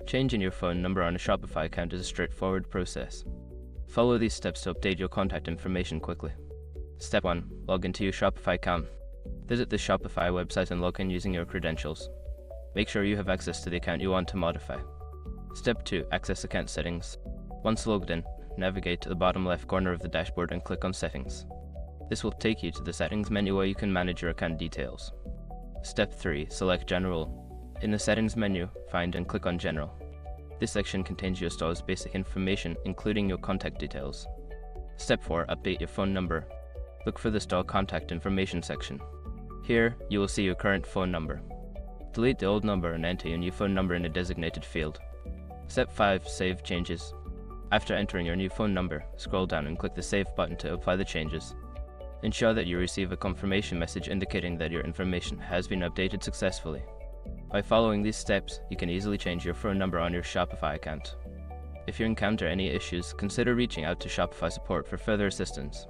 Changing your phone number on a Shopify account is a straightforward process. Follow these steps to update your contact information quickly. Step 1. Log into your Shopify account. Visit the Shopify website and log in using your credentials. Make sure you have access to the account you want to modify. Step 2. Access account settings. Once logged in, navigate to the bottom left corner of the dashboard and click on Settings. This will take you to the Settings menu where you can manage your account details. Step 3. Select General. In the Settings menu, find and click on General. This section contains your store's basic information, including your contact details. Step 4. Update your phone number. Look for the Store Contact Information section. Here, you will see your current phone number. Delete the old number and enter your new phone number in a designated field. Step 5. Save changes. After entering your new phone number, scroll down and click the Save button to apply the changes. Ensure that you receive a confirmation message indicating that your information has been updated successfully. By following these steps, you can easily change your phone number on your Shopify account. If you encounter any issues, consider reaching out to Shopify support for further assistance.